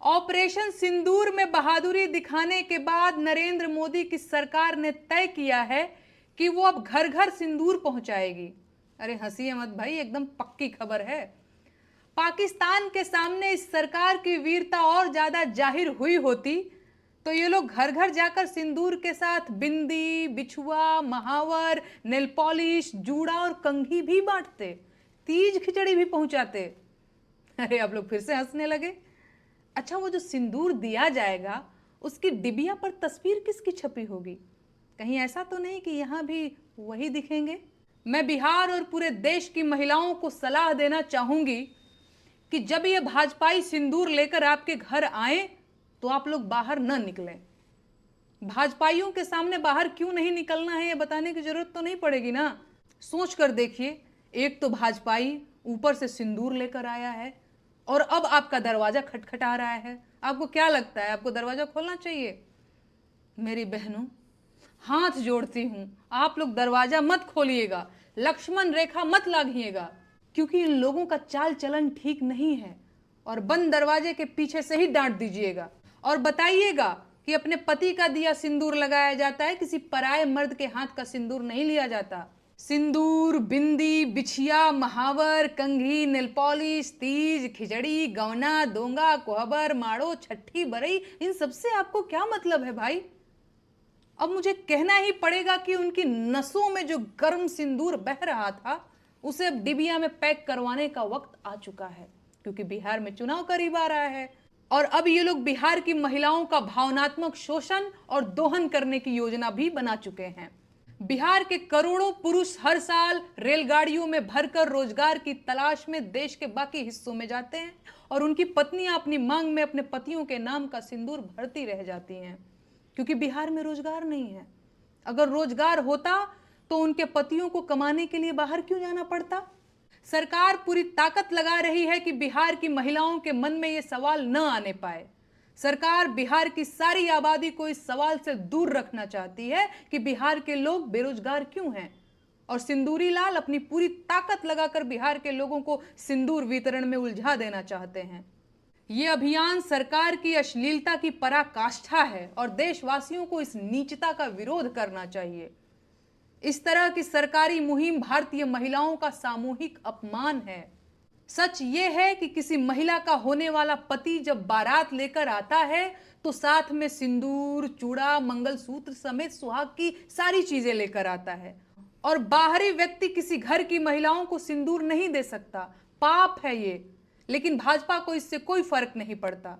Operation सिंदूर में बहादुरी दिखाने के बाद नरेंद्र मोदी की सरकार ने तय किया है कि वो अब घर घर सिंदूर पहुंचाएगी। अरे हंसिए मत भाई, एकदम पक्की खबर है। पाकिस्तान के सामने इस सरकार की वीरता और ज्यादा जाहिर हुई होती तो ये लोग घर घर जाकर सिंदूर के साथ बिंदी, बिछुआ, महावर, नेल पॉलिश, जूड़ा और कंघी भी बांटते, तीज खिचड़ी भी पहुंचाते। अरे आप लोग फिर से हंसने लगे। अच्छा, वो जो सिंदूर दिया जाएगा उसकी डिबिया पर तस्वीर किसकी छपी होगी? कहीं ऐसा तो नहीं कि यहां भी वही दिखेंगे? मैं बिहार और पूरे देश की महिलाओं को सलाह देना चाहूंगी कि जब ये भाजपाई सिंदूर लेकर आपके घर आए तो आप लोग बाहर न निकलें। भाजपाइयों के सामने बाहर क्यों नहीं निकलना है ये बताने की जरूरत तो नहीं पड़ेगी ना। सोच कर देखिए, एक तो भाजपाई ऊपर से सिंदूर लेकर आया है और अब आपका दरवाजा खटखटा रहा है। आपको क्या लगता है, आपको दरवाजा खोलना चाहिए? मेरी बहनों, हाथ जोड़ती हूं, आप लोग दरवाजा मत खोलिएगा, लक्ष्मण रेखा मत लागिएगा, क्योंकि इन लोगों का चाल चलन ठीक नहीं है। और बंद दरवाजे के पीछे से ही डांट दीजिएगा और बताइएगा कि अपने पति का दिया सिंदूर लगाया जाता है, किसी पराये मर्द के हाथ का सिंदूर नहीं लिया जाता। सिंदूर, बिंदी, बिछिया, महावर, कंघी, नेल पॉलिश, तीज, खिचड़ी, गौना, दोंगा, कोहबर, माड़ो, छठी, बरई, इन सबसे आपको क्या मतलब है भाई? अब मुझे कहना ही पड़ेगा कि उनकी नसों में जो गर्म सिंदूर बह रहा था उसे अब डिबिया में पैक करवाने का वक्त आ चुका है, क्योंकि बिहार में चुनाव करीब आ रहा है और अब ये लोग बिहार की महिलाओं का भावनात्मक शोषण और दोहन करने की योजना भी बना चुके हैं। बिहार के करोड़ों पुरुष हर साल रेलगाड़ियों में भरकर रोजगार की तलाश में देश के बाकी हिस्सों में जाते हैं और उनकी पत्नियां अपनी मांग में अपने पतियों के नाम का सिंदूर भरती रह जाती हैं, क्योंकि बिहार में रोजगार नहीं है। अगर रोजगार होता तो उनके पतियों को कमाने के लिए बाहर क्यों जाना पड़ता? सरकार पूरी ताकत लगा रही है कि बिहार की महिलाओं के मन में यह सवाल न आने पाए। सरकार बिहार की सारी आबादी को इस सवाल से दूर रखना चाहती है कि बिहार के लोग बेरोजगार क्यों हैं, और सिंदूरी लाल अपनी पूरी ताकत लगाकर बिहार के लोगों को सिंदूर वितरण में उलझा देना चाहते हैं। यह अभियान सरकार की अश्लीलता की पराकाष्ठा है और देशवासियों को इस नीचता का विरोध करना चाहिए। इस तरह की सरकारी मुहिम भारतीय महिलाओं का सामूहिक अपमान है। सच ये है कि किसी महिला का होने वाला पति जब बारात लेकर आता है तो साथ में सिंदूर, चूड़ा, मंगलसूत्र समेत सुहाग की सारी चीजें लेकर आता है, और बाहरी व्यक्ति किसी घर की महिलाओं को सिंदूर नहीं दे सकता। पाप है ये, लेकिन भाजपा को इससे कोई फर्क नहीं पड़ता।